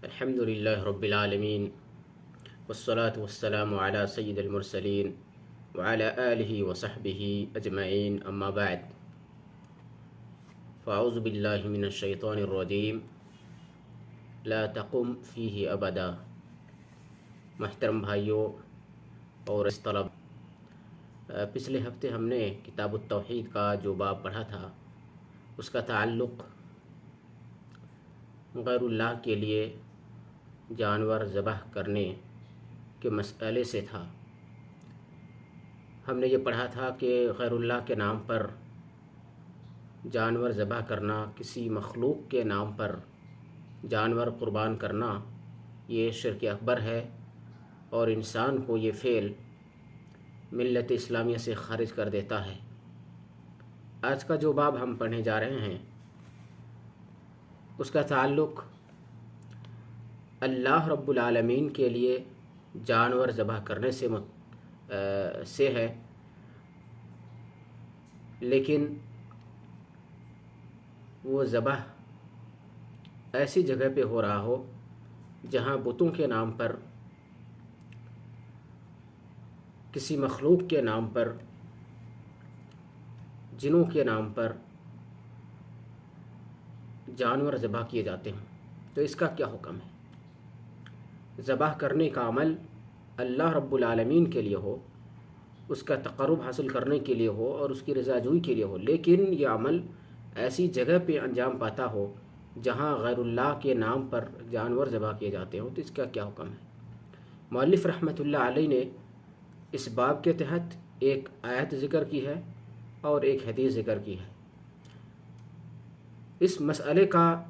الحمد لله رب العالمين والصلاة والسلام على سيد المرسلين وعلى آله وصحبه أجمعين أما بعد فأعوذ بالله من الشيطان الرجيم لا تقم فيه أبدا۔ محترم بھائیوں اور طلب، پچھلے ہفتے ہم نے کتاب التوحید کا جو باب پڑھا تھا اس کا تعلق غیر اللہ کے لیے جانور ذبح کرنے کے مسئلے سے تھا۔ ہم نے یہ پڑھا تھا کہ غیر اللہ کے نام پر جانور ذبح کرنا، کسی مخلوق کے نام پر جانور قربان کرنا، یہ شرک اکبر ہے اور انسان کو یہ فعل ملت اسلامیہ سے خارج کر دیتا ہے۔ آج کا جو باب ہم پڑھنے جا رہے ہیں اس کا تعلق اللہ رب العالمین کے لیے جانور ذبح کرنے سے ہے، لیکن وہ ذبح ایسی جگہ پہ ہو رہا ہو جہاں بتوں کے نام پر، کسی مخلوق کے نام پر، جنوں کے نام پر جانور ذبح کیے جاتے ہیں۔ تو اس کا کیا حکم ہے؟ ذبح کرنے کا عمل اللہ رب العالمین کے لیے ہو، اس کا تقرب حاصل کرنے کے لیے ہو اور اس کی رضا جوئی کے لیے ہو، لیکن یہ عمل ایسی جگہ پہ انجام پاتا ہو جہاں غیر اللہ کے نام پر جانور ذبح کیے جاتے ہوں، تو اس کا کیا حکم ہے؟ مؤلف رحمۃ اللہ علیہ نے اس باب کے تحت ایک آیت ذکر کی ہے اور ایک حدیث ذکر کی ہے۔ اس مسئلے کا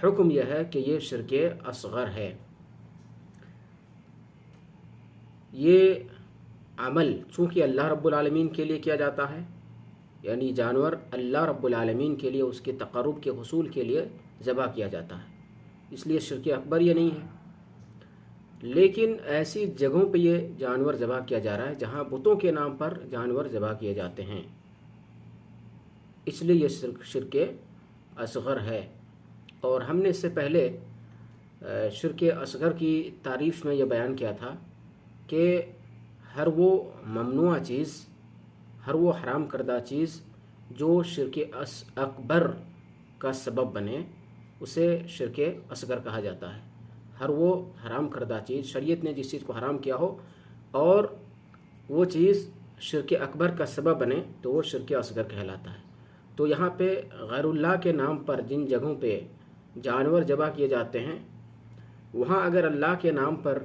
حکم یہ ہے کہ یہ شرک اصغر ہے۔ یہ عمل چونکہ اللہ رب العالمین کے لیے کیا جاتا ہے، یعنی جانور اللہ رب العالمین کے لیے اس کے تقرب کے حصول کے لیے ذبح کیا جاتا ہے، اس لیے شرک اکبر یہ نہیں ہے۔ لیکن ایسی جگہوں پہ یہ جانور ذبح کیا جا رہا ہے جہاں بتوں کے نام پر جانور ذبح کیے جاتے ہیں، اس لیے یہ شرک اصغر ہے۔ اور ہم نے اس سے پہلے شرک اصغر کی تعریف میں یہ بیان کیا تھا کہ ہر وہ ممنوع چیز، ہر وہ حرام کردہ چیز جو شرک اکبر کا سبب بنے اسے شرک اصغر کہا جاتا ہے۔ ہر وہ حرام کردہ چیز، شریعت نے جس چیز کو حرام کیا ہو اور وہ چیز شرک اکبر کا سبب بنے تو وہ شرک اصغر کہلاتا ہے۔ تو یہاں پہ غیر اللہ کے نام پر جن جگہوں پہ جانور ذبح کیے جاتے ہیں وہاں اگر اللہ کے نام پر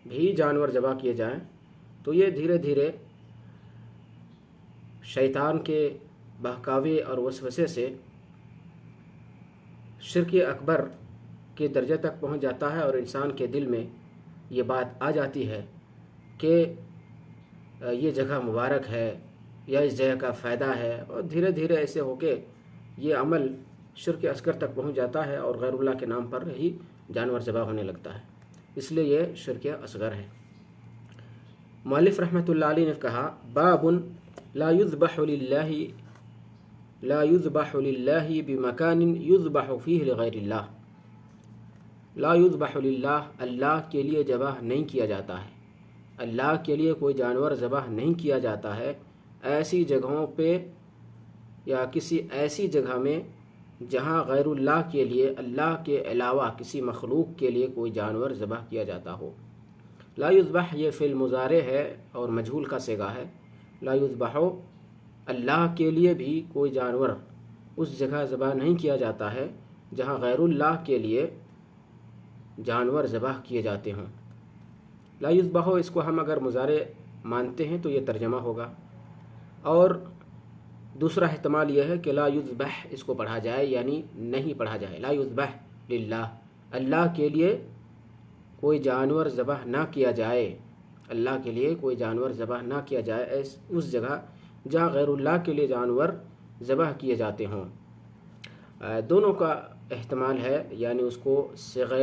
بھی جانور ذبح کیے جائیں تو یہ دھیرے دھیرے شیطان کے بہکاوے اور وسوسے سے شرک اکبر کے درجے تک پہنچ جاتا ہے اور انسان کے دل میں یہ بات آ جاتی ہے کہ یہ جگہ مبارک ہے یا اس جگہ کا فائدہ ہے، اور دھیرے دھیرے ایسے ہو کے یہ عمل شرک اصغر تک پہنچ جاتا ہے اور غیر اللہ کے نام پر ہی جانور ذبح ہونے لگتا ہے، اس لیے یہ شرک اصغر ہے۔ مؤلف رحمۃ اللہ علیہ نے کہا باب لا يذبح للہ بمکان یذبح فیہ لغیر اللہ۔ لا يذبح للہ، اللہ کے لیے ذبح نہیں کیا جاتا ہے، اللہ کے لیے کوئی جانور ذبح نہیں کیا جاتا ہے ایسی جگہوں پہ یا کسی ایسی جگہ میں جہاں غیر اللہ کے لیے، اللہ کے علاوہ کسی مخلوق کے لیے کوئی جانور ذبح کیا جاتا ہو۔ لا یذبح یہ فعل مضارع ہے اور مجہول کا صیغہ ہے۔ لا یذبح، اللہ کے لیے بھی کوئی جانور اس جگہ ذبح نہیں کیا جاتا ہے جہاں غیر اللہ کے لیے جانور ذبح کیے جاتے ہوں۔ لا یذبح اس کو ہم اگر مضارع مانتے ہیں تو یہ ترجمہ ہوگا، اور دوسرا احتمال یہ ہے کہ لا یذبح اس کو پڑھا جائے یعنی نہیں پڑھا جائے۔ لا یذبح للہ، اللہ کے لیے کوئی جانور ذبح نہ کیا جائے، اللہ کے لیے کوئی جانور ذبح نہ کیا جائے اس جگہ جہاں غیر اللہ کے لیے جانور ذبح کیے جاتے ہوں۔ دونوں کا احتمال ہے، یعنی اس کو صیغہ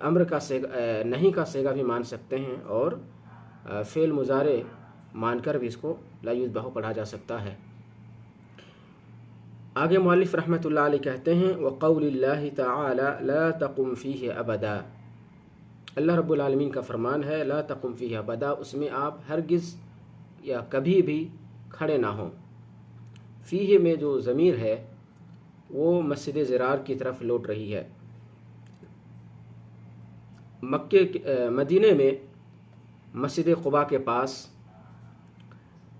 امر کا نہیں کا صیغہ بھی مان سکتے ہیں اور فعل مضارع مان کر بھی اس کو لا یذبح پڑھا جا سکتا ہے۔ آگے مؤلف رحمۃ اللہ علیہ کہتے ہیں وقول اللہ تعالی لا تقم فیہ ابدا، اللہ رب العالمین کا فرمان ہے لا تقم فیہ ابدا، اس میں آپ ہرگز یا کبھی بھی کھڑے نہ ہوں۔ فیہ میں جو ضمیر ہے وہ مسجد ضرار کی طرف لوٹ رہی ہے۔ مدینے میں مسجد قباء کے پاس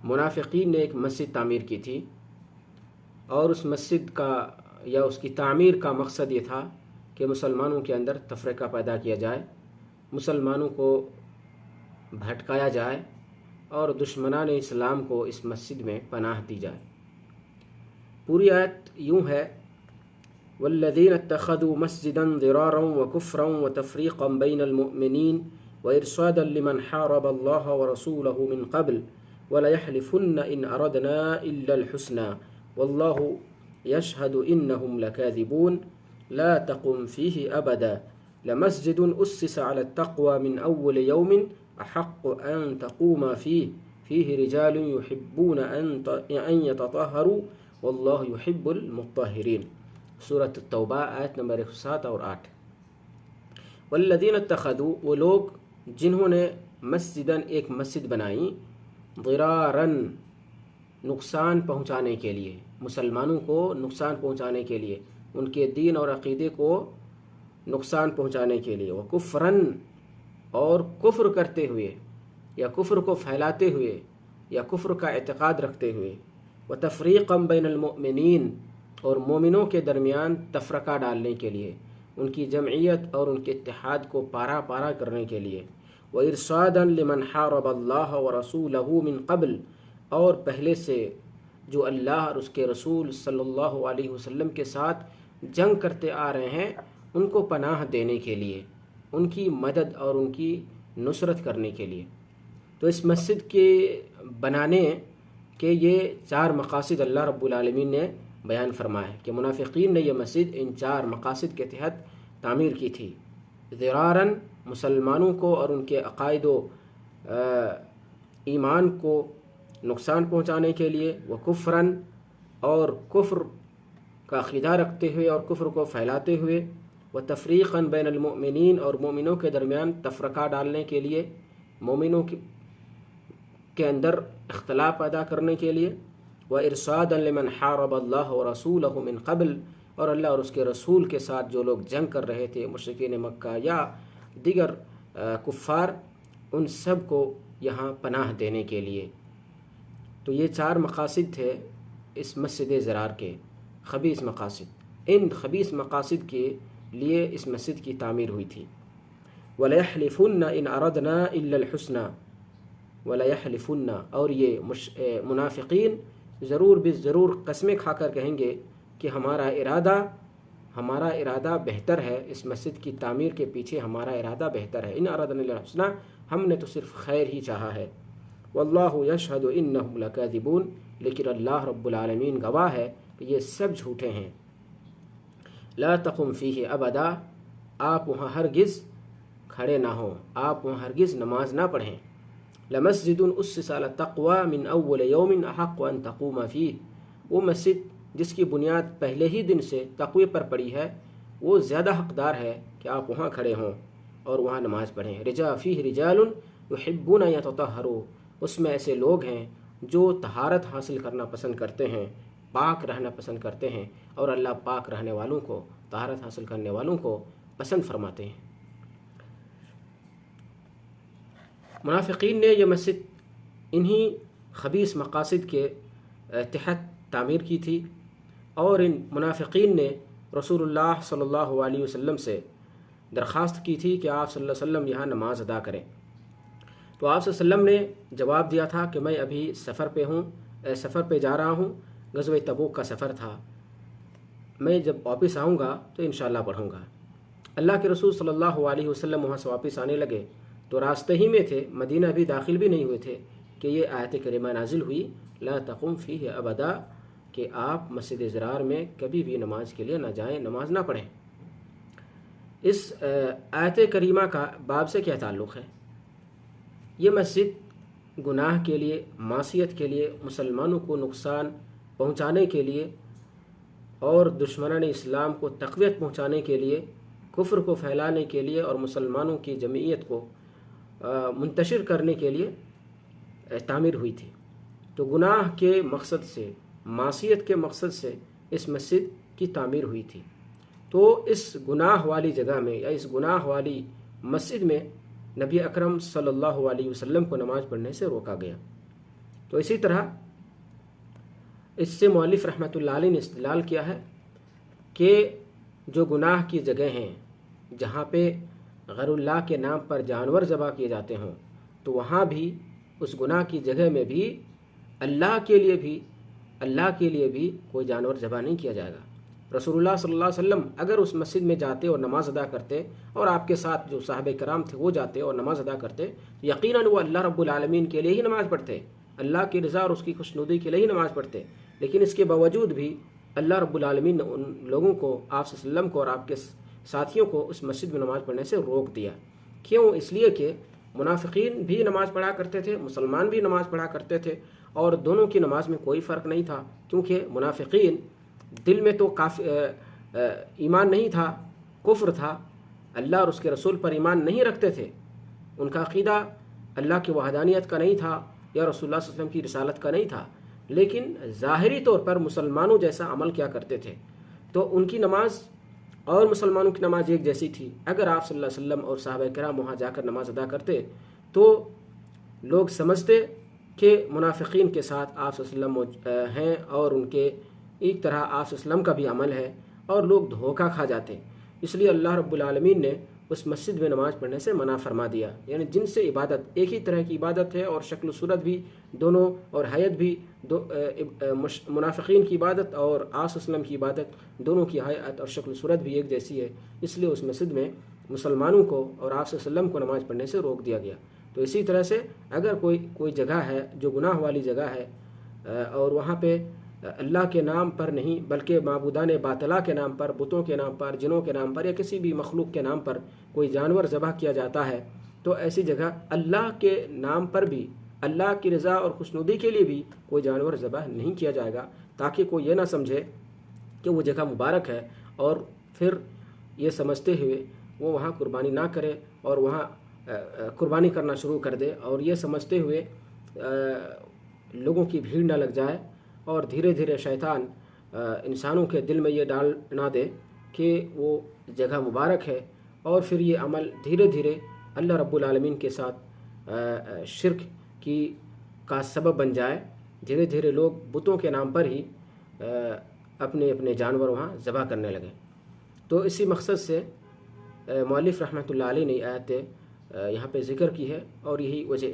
منافقین نے ایک مسجد تعمیر کی تھی، اور اس مسجد کا یا اس کی تعمیر کا مقصد یہ تھا کہ مسلمانوں کے اندر تفرقہ پیدا کیا جائے، مسلمانوں کو بھٹکایا جائے اور دشمنان اسلام کو اس مسجد میں پناہ دی جائے۔ پوری آیت یوں ہے والذین اتخذوا مسجدا ضرارا وکفرا وتفریقا بین المؤمنین وارصادا لمن حارب اللہ ورسولہ من قبل ولیحلفن ان اردنا الا الحسنى واللہ یشہد انہم لکاذبون لا تقم فیہ ابدا لمسجد اسس علی التقوى من اول یوم احق ان تقوم فیہ رجال یحبون ان یتطہروا واللہ یحب المطہرین، سورۃ التوبہ آیت نمبر 107 اور 8۔ والذین اتخذوا، وہ لوگ جنہوں نے مسجداً ایک مسجد بنائی، ضراراً نقصان پہنچانے کے لیے، مسلمانوں کو نقصان پہنچانے کے لیے، ان کے دین اور عقیدے کو نقصان پہنچانے کے لیے، وکفراً اور کفر کرتے ہوئے یا کفر کو پھیلاتے ہوئے یا کفر کا اعتقاد رکھتے ہوئے، وتفریقا بین المؤمنین اور مومنوں کے درمیان تفرقہ ڈالنے کے لیے، ان کی جمعیت اور ان کے اتحاد کو پارا پارا کرنے کے لیے، وارصادا لمن حارب اللہ ورسولہ من قبل، اور پہلے سے جو اللہ اور اس کے رسول صلی اللہ علیہ وسلم کے ساتھ جنگ کرتے آ رہے ہیں ان کو پناہ دینے کے لیے، ان کی مدد اور ان کی نصرت کرنے کے لیے۔ تو اس مسجد کے بنانے کے یہ 4 مقاصد اللہ رب العالمین نے بیان فرمایا کہ منافقین نے یہ مسجد ان 4 مقاصد کے تحت تعمیر کی تھی۔ ضراراً، مسلمانوں کو اور ان کے عقائد و ایمان کو نقصان پہنچانے کے لیے، وکفراً اور کفر کا عقیدہ رکھتے ہوئے اور کفر کو پھیلاتے ہوئے، وتفریقاً بین المؤمنین اور مومنوں کے درمیان تفرقہ ڈالنے کے لیے، مومنوں کے اندر اختلاف پیدا کرنے کے لیے، وارصادا لمن حارب اللہ ورسولہ من قبل، اور اللہ اور اس کے رسول کے ساتھ جو لوگ جنگ کر رہے تھے، مشرکین مکہ یا دیگر کفار، ان سب کو یہاں پناہ دینے کے لیے۔ تو یہ 4 مقاصد تھے اس مسجد ضرار کے، خبیث مقاصد۔ ان خبیث مقاصد کے لیے اس مسجد کی تعمیر ہوئی تھی۔ وَلَيَحْلِفُنَّ إِنْ أَرَدْنَا إِلَّا الْحُسْنَى، وَلَيَحْلِفُنَّ، اور یہ منافقین ضرور قسمیں کھا کر کہیں گے کہ ہمارا ارادہ بہتر ہے، اس مسجد کی تعمیر کے پیچھے ہمارا ارادہ بہتر ہے، ان اردنا الا الحسنى، ہم نے تو صرف خیر ہی چاہا ہے، واللہ یشہد انہم لکاذبون، لیکن اللہ رب العالمین گواہ ہے کہ یہ سب جھوٹے ہیں۔ لا تقم فیہ ابدا، آپ وہاں ہرگز کھڑے نہ ہوں، آپ وہاں ہرگز نماز نہ پڑھیں۔ لمسجد اسس علی التقوی من اول یوم احق ان تقوم فیہ، وہ مسجد جس کی بنیاد پہلے ہی دن سے تقوی پر پڑی ہے، وہ زیادہ حقدار ہے کہ آپ وہاں کھڑے ہوں اور وہاں نماز پڑھیں۔ فیہ رجال یحبون ان یتطہروا، اس میں ایسے لوگ ہیں جو طہارت حاصل کرنا پسند کرتے ہیں، پاک رہنا پسند کرتے ہیں، اور اللہ پاک رہنے والوں کو، طہارت حاصل کرنے والوں کو پسند فرماتے ہیں۔ منافقین نے یہ مسجد انہی خبیث مقاصد کے تحت تعمیر کی تھی، اور ان منافقین نے رسول اللہ صلی اللہ علیہ وسلم سے درخواست کی تھی کہ آپ صلی اللہ علیہ وسلم یہاں نماز ادا کریں۔ تو آپ صلی اللہ علیہ وسلم نے جواب دیا تھا کہ میں ابھی سفر پہ جا رہا ہوں، غزوہ تبوک کا سفر تھا، میں جب واپس آؤں گا تو انشاءاللہ پڑھوں گا۔ اللہ کے رسول صلی اللہ علیہ وسلم وہاں سے واپس آنے لگے تو راستے ہی میں تھے، مدینہ ابھی داخل بھی نہیں ہوئے تھے کہ یہ آیت کریمہ نازل ہوئی لا تقم فیہ ابدا، کہ آپ مسجد ضرار میں کبھی بھی نماز کے لیے نہ جائیں، نماز نہ پڑھیں۔ اس آیت کریمہ کا باب سے کیا تعلق ہے؟ یہ مسجد گناہ کے لیے، معصیت کے لیے، مسلمانوں کو نقصان پہنچانے کے لیے اور دشمنان اسلام کو تقویت پہنچانے کے لیے، کفر کو پھیلانے کے لیے اور مسلمانوں کی جمعیت کو منتشر کرنے کے لیے تعمیر ہوئی تھی۔ تو گناہ کے مقصد سے، معصیت کے مقصد سے اس مسجد کی تعمیر ہوئی تھی۔ تو اس گناہ والی جگہ میں یا اس گناہ والی مسجد میں نبی اکرم صلی اللہ علیہ وسلم کو نماز پڑھنے سے روکا گیا۔ تو اسی طرح اس سے مؤلف رحمۃ اللہ علیہ نے استدلال کیا ہے کہ جو گناہ کی جگہ ہیں جہاں پہ غیر اللہ کے نام پر جانور ذبح کیے جاتے ہوں، تو وہاں بھی اس گناہ کی جگہ میں بھی اللہ کے لیے بھی کوئی جانور ذبح نہیں کیا جائے گا۔ رسول اللہ صلی اللہ علیہ وسلم اگر اس مسجد میں جاتے اور نماز ادا کرتے، اور آپ کے ساتھ جو صحابہ کرام تھے وہ جاتے اور نماز ادا کرتے، یقیناً وہ اللہ رب العالمین کے لیے ہی نماز پڑھتے، اللہ کی رضا اور اس کی خوشنودی کے لیے ہی نماز پڑھتے۔ لیکن اس کے باوجود بھی اللہ رب العالمین نے ان لوگوں کو، آپ صلی اللہ علیہ وسلم کو اور آپ کے ساتھیوں کو اس مسجد میں نماز پڑھنے سے روک دیا۔ کیوں؟ اس لیے کہ منافقین بھی نماز پڑھا کرتے تھے، مسلمان بھی نماز پڑھا کرتے تھے، اور دونوں کی نماز میں کوئی فرق نہیں تھا، کیونکہ منافقین دل میں تو ایمان نہیں تھا، کفر تھا، اللہ اور اس کے رسول پر ایمان نہیں رکھتے تھے، ان کا عقیدہ اللہ کی وحدانیت کا نہیں تھا یا رسول اللہ صلی اللہ علیہ وسلم کی رسالت کا نہیں تھا، لیکن ظاہری طور پر مسلمانوں جیسا عمل کیا کرتے تھے۔ تو ان کی نماز اور مسلمانوں کی نماز ایک جیسی تھی۔ اگر آپ صلی اللہ علیہ وسلم اور صحابہ کرام وہاں جا کر نماز ادا کرتے تو لوگ سمجھتے کہ منافقین کے ساتھ آپ صلی اللہ علیہ وسلم ہیں، اور ان کے ایک طرح آپ صلی اللہ علیہ وسلم کا بھی عمل ہے، اور لوگ دھوکہ کھا جاتے۔ اس لیے اللہ رب العالمین نے اس مسجد میں نماز پڑھنے سے منع فرما دیا۔ یعنی جن سے عبادت ایک ہی طرح کی عبادت ہے، اور شکل و صورت بھی دونوں، اور حیت بھی منافقین کی عبادت اور آپ صلی اللہ علیہ وسلم کی عبادت دونوں کی حیت اور شکل و صورت بھی ایک جیسی ہے، اس لیے اس مسجد میں مسلمانوں کو اور آپ صلی اللہ علیہ وسلم کو نماز پڑھنے سے روک دیا گیا۔ تو اسی طرح سے اگر کوئی جگہ ہے جو گناہ والی جگہ ہے، اور وہاں پہ اللہ کے نام پر نہیں بلکہ معبودان باطلہ کے نام پر، بتوں کے نام پر، جنوں کے نام پر، یا کسی بھی مخلوق کے نام پر کوئی جانور ذبح کیا جاتا ہے، تو ایسی جگہ اللہ کے نام پر بھی، اللہ کی رضا اور خوشنودی کے لیے بھی کوئی جانور ذبح نہیں کیا جائے گا، تاکہ کوئی یہ نہ سمجھے کہ وہ جگہ مبارک ہے اور پھر یہ سمجھتے ہوئے وہ وہاں قربانی نہ کرے اور وہاں قربانی کرنا شروع کر دے، اور یہ سمجھتے ہوئے لوگوں کی بھیڑ نہ لگ جائے، اور دھیرے دھیرے شیطان انسانوں کے دل میں یہ ڈال نہ دے کہ وہ جگہ مبارک ہے، اور پھر یہ عمل دھیرے دھیرے اللہ رب العالمین کے ساتھ شرک کا سبب بن جائے۔ دھیرے دھیرے لوگ بتوں کے نام پر ہی اپنے اپنے جانور وہاں ذبح کرنے لگے۔ تو اسی مقصد سے مؤلف رحمۃ اللہ علیہ نے آیت یہاں پہ ذکر کی ہے، اور یہی وجہ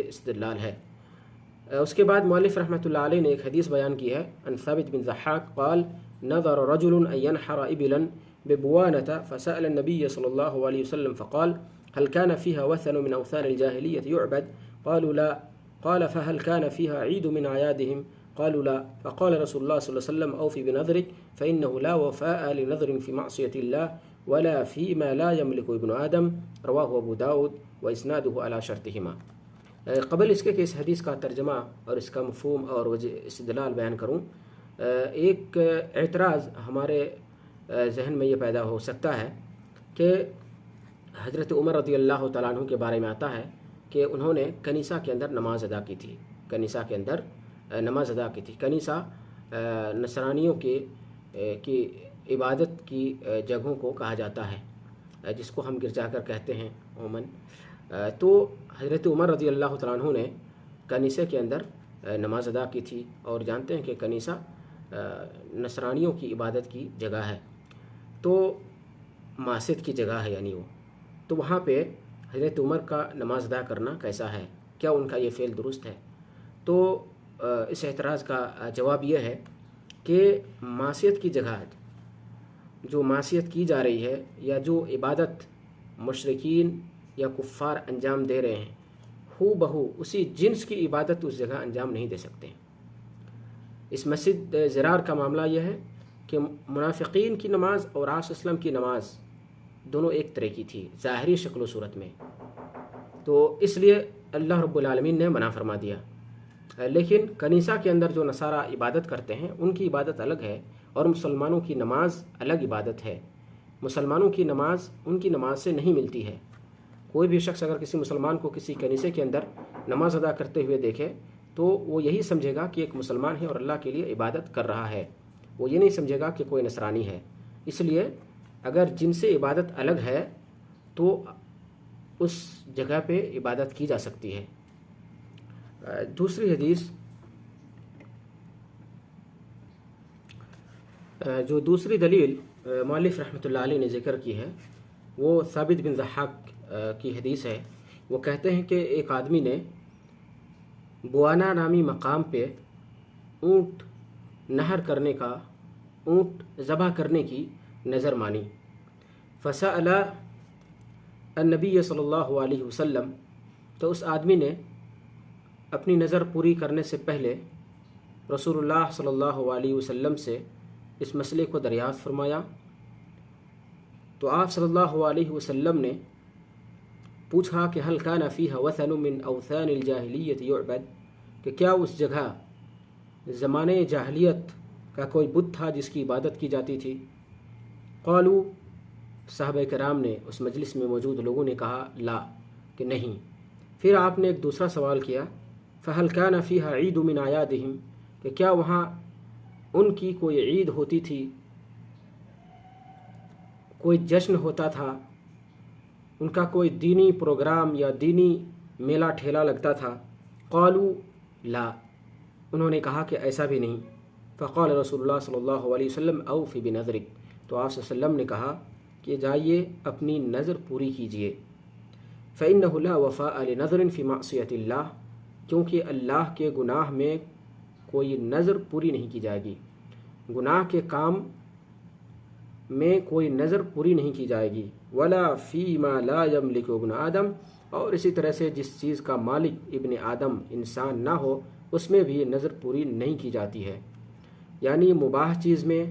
استدلال ہے۔ اس کے بعد مؤلف رحمۃ اللہ علیہ نے ایک حدیث بیان کی ہے، عن ثابت بن ضحاک قال نظر رجل ان ينحر ابلا ببوانة فسأل النبي صلى الله عليه وسلم فقال هل كان فيها وثن من اوثان الجاهلية يعبد؟ قالوا لا. قال فهل كان فيها عيد من اعيادهم؟ قالوا لا. فقال رسول الله صلى الله عليه وسلم اوفي بنذرك فإنه لا وفاء لنذر في معصية الله ولا فيما لا يملك ابن آدم، رواه ابو داود واسناده على شرطهما۔ قبل اس کے کہ اس حدیث کا ترجمہ اور اس کا مفہوم اور وجہ استدلال بیان کروں، ایک اعتراض ہمارے ذہن میں یہ پیدا ہو سکتا ہے کہ حضرت عمر رضی اللہ تعالیٰ عنہ کے بارے میں آتا ہے کہ انہوں نے کنیسہ کے اندر نماز ادا کی تھی، کنیسہ کے اندر نماز ادا کی تھی۔ کنیسہ نصرانیوں کی عبادت کی جگہوں کو کہا جاتا ہے، جس کو ہم گرجا گھر کہتے ہیں عموماً۔ تو حضرت عمر رضی اللہ تعالیٰ عنہ نے کنیسے کے اندر نماز ادا کی تھی، اور جانتے ہیں کہ کنیسہ نصرانیوں کی عبادت کی جگہ ہے، تو معصیت کی جگہ ہے، یعنی وہ تو وہاں پہ حضرت عمر کا نماز ادا کرنا کیسا ہے، کیا ان کا یہ فعل درست ہے؟ تو اس اعتراض کا جواب یہ ہے کہ معصیت کی جگہ جو معصیت کی جا رہی ہے، یا جو عبادت مشرکین یا کفار انجام دے رہے ہیں، ہو بہو اسی جنس کی عبادت اس جگہ انجام نہیں دے سکتے ہیں۔ اس مسجد زرار کا معاملہ یہ ہے کہ منافقین کی نماز اور آپ صلی اللہ علیہ وسلم کی نماز دونوں ایک طرح کی تھی ظاہری شکل و صورت میں، تو اس لیے اللہ رب العالمین نے منع فرما دیا۔ لیکن کنیسہ کے اندر جو نصارہ عبادت کرتے ہیں ان کی عبادت الگ ہے، اور مسلمانوں کی نماز الگ عبادت ہے۔ مسلمانوں کی نماز ان کی نماز سے نہیں ملتی ہے۔ کوئی بھی شخص اگر کسی مسلمان کو کسی کنیسے کے اندر نماز ادا کرتے ہوئے دیکھے تو وہ یہی سمجھے گا کہ ایک مسلمان ہے اور اللہ کے لیے عبادت کر رہا ہے، وہ یہ نہیں سمجھے گا کہ کوئی نصرانی ہے۔ اس لیے اگر جن سے عبادت الگ ہے تو اس جگہ پہ عبادت کی جا سکتی ہے۔ دوسری حدیث، جو دوسری دلیل مؤلف رحمۃ اللہ علیہ نے ذکر کی ہے وہ ثابت بن ضحاک کی حدیث ہے۔ وہ کہتے ہیں کہ ایک آدمی نے بوانا نامی مقام پہ اونٹ ذبح کرنے کی نظر مانی۔ فسأل النبی صلی اللہ علیہ وسلم، تو اس آدمی نے اپنی نظر پوری کرنے سے پہلے رسول اللہ صلی اللہ علیہ وسلم سے اس مسئلے کو دریافت فرمایا۔ تو آپ صلی اللہ علیہ وسلم نے پوچھا کہ هل كان فيها وثن من اوثان الجاہلیت يعبد، کہ کیا اس جگہ زمانے جاہلیت کا کوئی بت تھا جس کی عبادت کی جاتی تھی؟ قالوا، صحابہ کرام نے، اس مجلس میں موجود لوگوں نے کہا لا، کہ نہیں۔ پھر آپ نے ایک دوسرا سوال کیا، فهل كان فيها عید من اعیادهم، کہ کیا وہاں ان کی کوئی عید ہوتی تھی، کوئی جشن ہوتا تھا، ان کا کوئی دینی پروگرام یا دینی میلہ ٹھیلا لگتا تھا؟ قالوا لا، انہوں نے کہا کہ ایسا بھی نہیں۔ فقال رسول اللہ صلی اللہ علیہ وسلم اوفی بنذرک، تو آپ صلی اللہ علیہ وسلم نے کہا کہ جائیے اپنی نظر پوری کیجیے۔ فإنہ لا وفاء لنذر فی معصیۃ اللہ، کیونکہ اللہ کے گناہ میں کوئی نظر پوری نہیں کی جائے گی، گناہ کے کام میں کوئی نظر پوری نہیں کی جائے گی۔ ولا فیما لا یملک ابن آدم، اور اسی طرح سے جس چیز کا مالک ابن آدم انسان نہ ہو اس میں بھی نظر پوری نہیں کی جاتی ہے۔ یعنی مباح چیز میں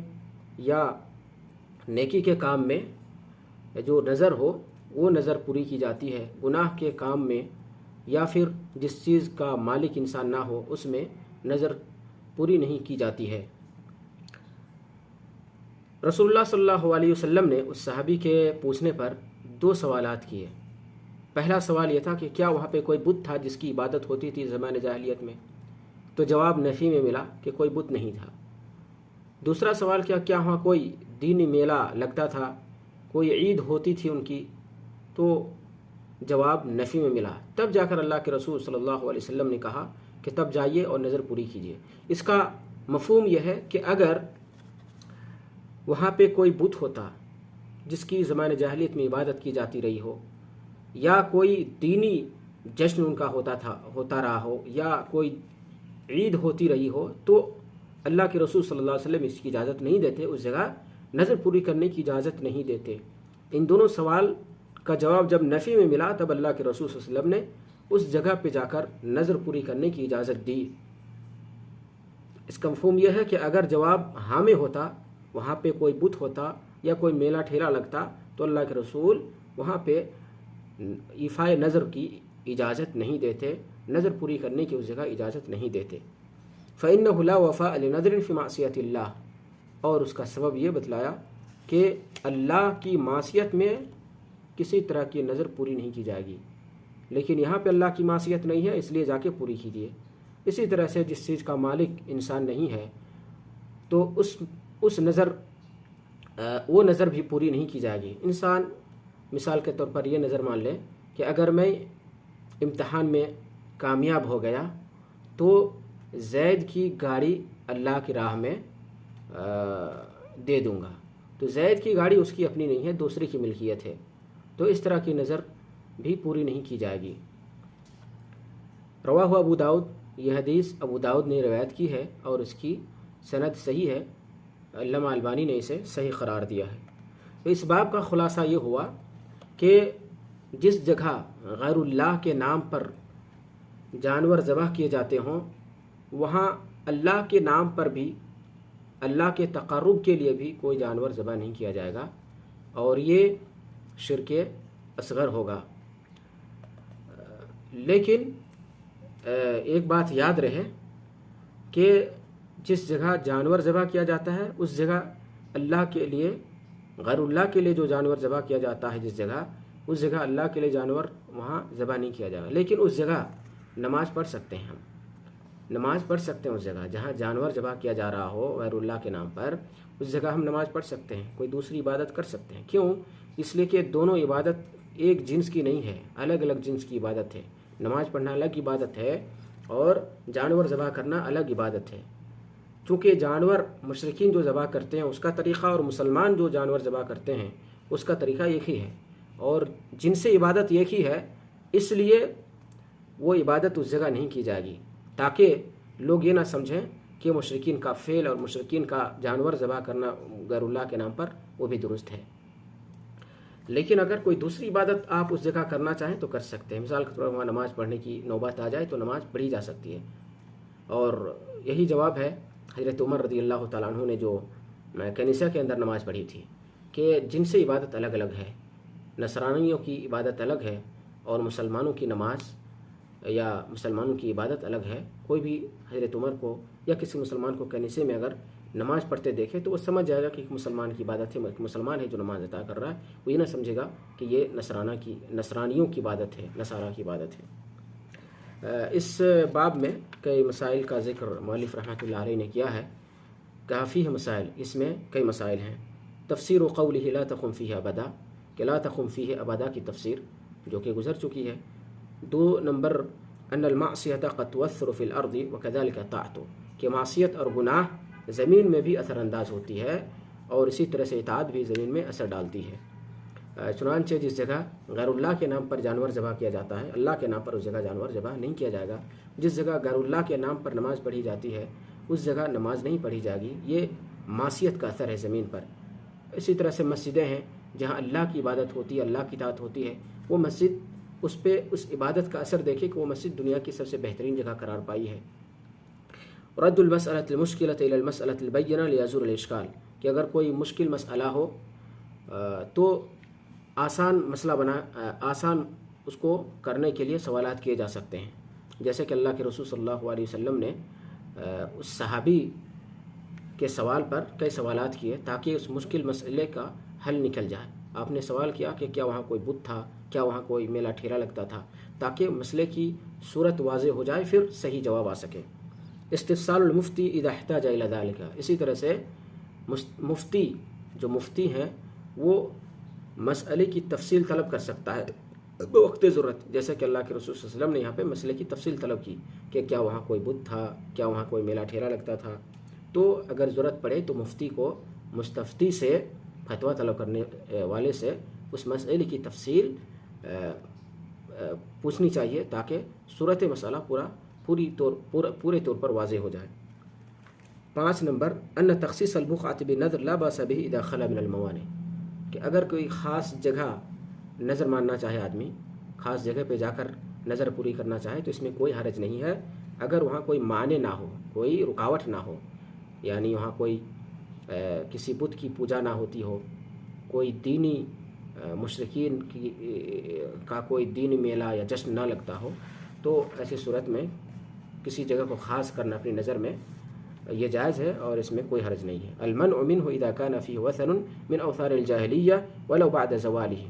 یا نیکی کے کام میں جو نظر ہو وہ نظر پوری کی جاتی ہے، گناہ کے کام میں یا پھر جس چیز کا مالک انسان نہ ہو اس میں نظر پوری نہیں کی جاتی ہے۔ رسول اللہ صلی اللہ علیہ وسلم نے اس صحابی کے پوچھنے پر دو سوالات کیے۔ پہلا سوال یہ تھا کہ کیا وہاں پہ کوئی بت تھا جس کی عبادت ہوتی تھی زمانے جاہلیت میں؟ تو جواب نفی میں ملا کہ کوئی بت نہیں تھا۔ دوسرا سوال کیا وہاں کوئی دینی میلہ لگتا تھا، کوئی عید ہوتی تھی ان کی؟ تو جواب نفی میں ملا۔ تب جا کر اللہ کے رسول صلی اللہ علیہ وسلم نے کہا کہ تب جائیے اور نظر پوری کیجیے۔ اس کا مفہوم یہ ہے کہ اگر وہاں پہ کوئی بت ہوتا جس کی زمانے جاہلیت میں عبادت کی جاتی رہی ہو، یا کوئی دینی جشن ان کا ہوتا رہا ہو، یا کوئی عید ہوتی رہی ہو، تو اللہ کے رسول صلی اللہ علیہ وسلم اس کی اجازت نہیں دیتے، اس جگہ نظر پوری کرنے کی اجازت نہیں دیتے۔ ان دونوں سوال کا جواب جب نفی میں ملا تب اللہ کے رسول صلی اللہ علیہ وسلم نے اس جگہ پہ جا کر نظر پوری کرنے کی اجازت دی۔ اس کا مفہوم یہ ہے کہ اگر جواب ہاں میں ہوتا، وہاں پہ کوئی بت ہوتا یا کوئی میلہ ٹھیلا لگتا، تو اللہ کے رسول وہاں پہ ایفائے نظر کی اجازت نہیں دیتے، نظر پوری کرنے کی اس جگہ اجازت نہیں دیتے۔ فإنہ لا وفاء لنذر فی معصیۃ اللہ، اور اس کا سبب یہ بتلایا کہ اللہ کی معصیت میں کسی طرح کی نظر پوری نہیں کی جائے گی، لیکن یہاں پہ اللہ کی معصیت نہیں ہے اس لیے جا کے پوری کیجیے۔ اسی طرح سے جس چیز کا مالک انسان نہیں ہے تو وہ نظر بھی پوری نہیں کی جائے گی۔ انسان مثال کے طور پر یہ نظر مان لے کہ اگر میں امتحان میں کامیاب ہو گیا تو زید کی گاڑی اللہ کی راہ میں دے دوں گا، تو زید کی گاڑی اس کی اپنی نہیں ہے، دوسرے کی ملکیت ہے، تو اس طرح کی نظر بھی پوری نہیں کی جائے گی۔ رواہ ابو داؤد، یہ حدیث ابو داؤد نے روایت کی ہے اور اس کی سند صحیح ہے، علامہ البانی نے اسے صحیح قرار دیا ہے۔ تو اس باب کا خلاصہ یہ ہوا کہ جس جگہ غیر اللہ کے نام پر جانور ذبح کیے جاتے ہوں، وہاں اللہ کے نام پر بھی، اللہ کے تقرب کے لیے بھی کوئی جانور ذبح نہیں کیا جائے گا، اور یہ شرک اصغر ہوگا۔ لیکن ایک بات یاد رہے کہ جس جگہ جانور ذبح کیا جاتا ہے اس جگہ اللہ کے لیے، غیر اللہ کے لیے جو جانور ذبح کیا جاتا ہے جس جگہ، اس جگہ اللہ کے لیے جانور وہاں ذبح نہیں کیا جائے گا، لیکن اس جگہ نماز پڑھ سکتے ہیں، ہم نماز پڑھ سکتے ہیں اس جگہ جہاں جانور ذبح کیا جا رہا ہو غیر اللہ کے نام پر، اس جگہ ہم نماز پڑھ سکتے ہیں، کوئی دوسری عبادت کر سکتے ہیں۔ کیوں؟ اس لیے کہ دونوں عبادت ایک جنس کی نہیں ہے، الگ الگ جنس کی عبادت ہے۔ نماز پڑھنا الگ عبادت ہے اور جانور ذبح کرنا الگ عبادت ہے۔ چونکہ جانور مشرکین جو ذبح کرتے ہیں اس کا طریقہ اور مسلمان جو جانور ذبح کرتے ہیں اس کا طریقہ ایک ہی ہے، اور جنس عبادت ایک ہی ہے، اس لیے وہ عبادت اس جگہ نہیں کی جائے گی، تاکہ لوگ یہ نہ سمجھیں کہ مشرکین کا فعل اور مشرکین کا جانور ذبح کرنا غیر اللہ کے نام پر وہ بھی درست ہے۔ لیکن اگر کوئی دوسری عبادت آپ اس جگہ کرنا چاہیں تو کر سکتے ہیں، مثال کے طور پر وہاں نماز پڑھنے کی نوبت آ جائے تو نماز پڑھی جا سکتی ہے، اور یہی جواب ہے حضرت عمر رضی اللہ تعالیٰ عنہ نے جو کنیسہ کے اندر نماز پڑھی تھی، کہ جن سے عبادت الگ الگ ہے، نصرانیوں کی عبادت الگ ہے اور مسلمانوں کی نماز یا مسلمانوں کی عبادت الگ ہے۔ کوئی بھی حضرت عمر کو یا کسی مسلمان کو کنیسے میں اگر نماز پڑھتے دیکھے تو وہ سمجھ جائے گا کہ ایک مسلمان کی عبادت ہے، ایک مسلمان ہے جو نماز ادا کر رہا ہے، وہ یہ نہ سمجھے گا کہ یہ نصرانیوں کی عبادت ہے، نصارہ کی عبادت ہے۔ اس باب میں کئی مسائل کا ذکر مؤلف رحمۃ اللہ علیہ نے کیا ہے، کافی ہے مسائل، اس میں کئی مسائل ہیں۔ تفسیر و قولہ لا تقم فیہ ابدا، کہ لا تقم فیہ ابدا کی تفسیر جو کہ گزر چکی ہے۔ 2 نمبر ان المعصیۃ قد تؤثر فی الارض وکذلک الطاعۃ، کہ معصیت اور گناہ زمین میں بھی اثر انداز ہوتی ہے اور اسی طرح سے اطاعت بھی زمین میں اثر ڈالتی ہے۔ چنانچہ جس جگہ غیر اللہ کے نام پر جانور ذبح کیا جاتا ہے، اللہ کے نام پر اس جگہ جانور ذبح نہیں کیا جائے گا۔ جس جگہ غیر اللہ کے نام پر نماز پڑھی جاتی ہے اس جگہ نماز نہیں پڑھی جائے گی، یہ معصیت کا اثر ہے زمین پر۔ اسی طرح سے مسجدیں ہیں جہاں اللہ کی عبادت ہوتی ہے، اللہ کی اطاعت ہوتی ہے، وہ مسجد اس پہ اس عبادت کا اثر دیکھے کہ وہ مسجد دنیا کی سب سے بہترین جگہ قرار پائی ہے۔ رد المسألة المشکلة إلى المسألة البینہ لیزول الاشکال، کہ اگر کوئی مشکل مسئلہ ہو تو آسان مسئلہ آسان اس کو کرنے کے لیے سوالات کیے جا سکتے ہیں، جیسے کہ اللہ کے رسول صلی اللہ علیہ وسلم نے اس صحابی کے سوال پر کئی سوالات کیے تاکہ اس مشکل مسئلے کا حل نکل جائے۔ آپ نے سوال کیا کہ کیا وہاں کوئی بت تھا، کیا وہاں کوئی میلہ ٹھیلا لگتا تھا، تاکہ مسئلے کی صورت واضح ہو جائے، پھر صحیح جواب آ سکے۔ استفسال المفتی اذا احتاج الى ذلك، اسی طرح سے مفتی جو مفتی ہیں وہ مسئلے کی تفصیل طلب کر سکتا ہے بوقت ضرورت، جیسے کہ اللہ کے رسول صلی اللہ علیہ وسلم نے یہاں پہ مسئلے کی تفصیل طلب کی کہ کیا وہاں کوئی بت تھا، کیا وہاں کوئی میلہ ٹھیلا لگتا تھا۔ تو اگر ضرورت پڑے تو مفتی کو مستفتی سے، فتویٰ طلب کرنے والے سے اس مسئلے کی تفصیل پوچھنی چاہیے تاکہ صورت مسئلہ پورے طور پر واضح ہو جائے۔ 5 نمبر ان تخصیص البقعۃ بالنذر لا باس به اذا خلا من الموانع، کہ اگر کوئی خاص جگہ نظر ماننا چاہے آدمی، خاص جگہ پہ جا کر نظر پوری کرنا چاہے تو اس میں کوئی حرج نہیں ہے، اگر وہاں کوئی مانع نہ ہو، کوئی رکاوٹ نہ ہو، یعنی وہاں کوئی کسی بت کی پوجا نہ ہوتی ہو، کوئی دینی مشرکین کا کوئی دینی میلہ یا جشن نہ لگتا ہو، تو ایسی صورت میں کسی جگہ کو خاص کرنا اپنی نظر میں یہ جائز ہے اور اس میں کوئی حرج نہیں ہے۔ المنع منه اذا كان فيه وثن من اوثار الجاہلیہ ولو بعد زوالہ،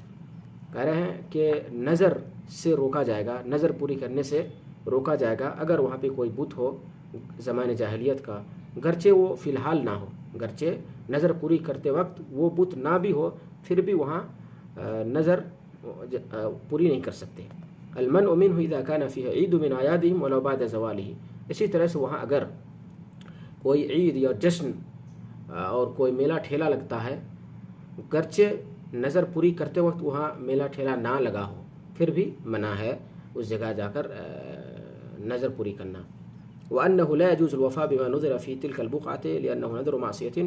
کہہ رہے ہیں کہ نظر سے روکا جائے گا، نظر پوری کرنے سے روکا جائے گا اگر وہاں پہ کوئی بت ہو زمانے جاہلیت کا، گرچہ وہ فی الحال نہ ہو، گرچہ نظر پوری کرتے وقت وہ بت نہ بھی ہو، پھر بھی وہاں نظر پوری نہیں کر سکتے۔ المنع منه اذا كان فيه عید من اعیادهم ولو بعد زوالہ، اسی طرح سے وہاں اگر کوئی عید یا جشن اور کوئی میلہ ٹھیلا لگتا ہے، گرچہ نظر پوری کرتے وقت وہاں میلہ ٹھیلا نہ لگا ہو، پھر بھی منع ہے اس جگہ جا کر نظر پوری کرنا۔ وأنه لا يجوز الوفاء بما نذر في تلك البقعة لأنه نذر معصية،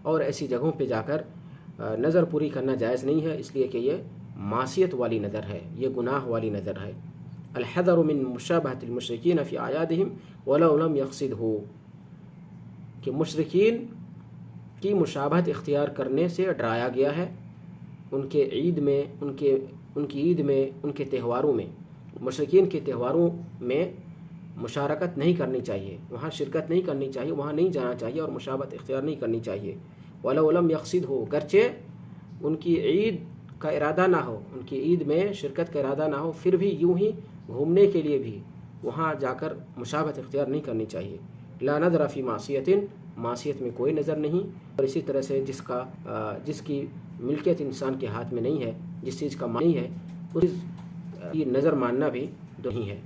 اور ایسی جگہوں پہ جا کر نظر پوری کرنا جائز نہیں ہے، اس لیے کہ یہ معصیت والی نظر ہے، یہ گناہ والی نظر ہے۔ الحذر من مشابهة المشركين في أعيادهم ولو لم يقصده، کہ مشرکین کی مشابہت اختیار کرنے سے ڈرایا گیا ہے ان کے عید میں، ان کی عید میں، ان کے تہواروں میں، مشرکین کے تہواروں میں مشارکت نہیں کرنی چاہیے، وہاں شرکت نہیں کرنی چاہیے، وہاں نہیں جانا چاہیے اور مشابہت اختیار نہیں کرنی چاہیے۔ وَلَوْ لَمْ يَقْصِدْ ہو، گرچہ ان کی عید کا ارادہ نہ ہو، ان کی عید میں شرکت کا ارادہ نہ ہو، پھر بھی یوں ہی گھومنے کے لیے بھی وہاں جا کر مشابہت اختیار نہیں کرنی چاہیے۔ لا نظر فی معصیت، معصیت میں کوئی نظر نہیں۔ اور اسی طرح سے جس کی ملکیت انسان کے ہاتھ میں نہیں ہے، جس چیز کا نہیں ہے، اس کی نظر ماننا بھی نہیں ہے۔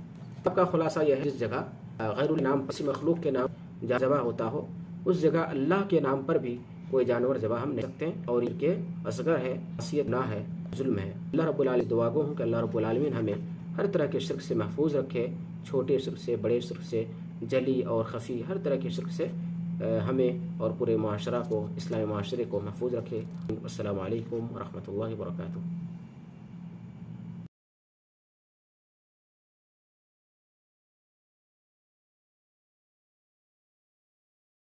اب کا خلاصہ یہ ہے، جس جگہ غیر اللہ نام کسی مخلوق کے نام ذبح ہوتا ہو، اس جگہ اللہ کے نام پر بھی کوئی جانور ذبح ہم نہیں سکتے، اور ان کے اصغر ہے، معصیت نہ ہے، ظلم ہے۔ اللہ رب العالمین دعا گو ہوں کہ اللہ رب العالمین ہمیں ہر طرح کے شرک سے محفوظ رکھے، چھوٹے شرک سے، بڑے شرک سے، جلی اور خفی ہر طرح کے شرک سے ہمیں اور پورے معاشرہ کو، اسلامی معاشرے کو محفوظ رکھے۔ السلام علیکم ورحمۃ اللہ وبرکاتہ۔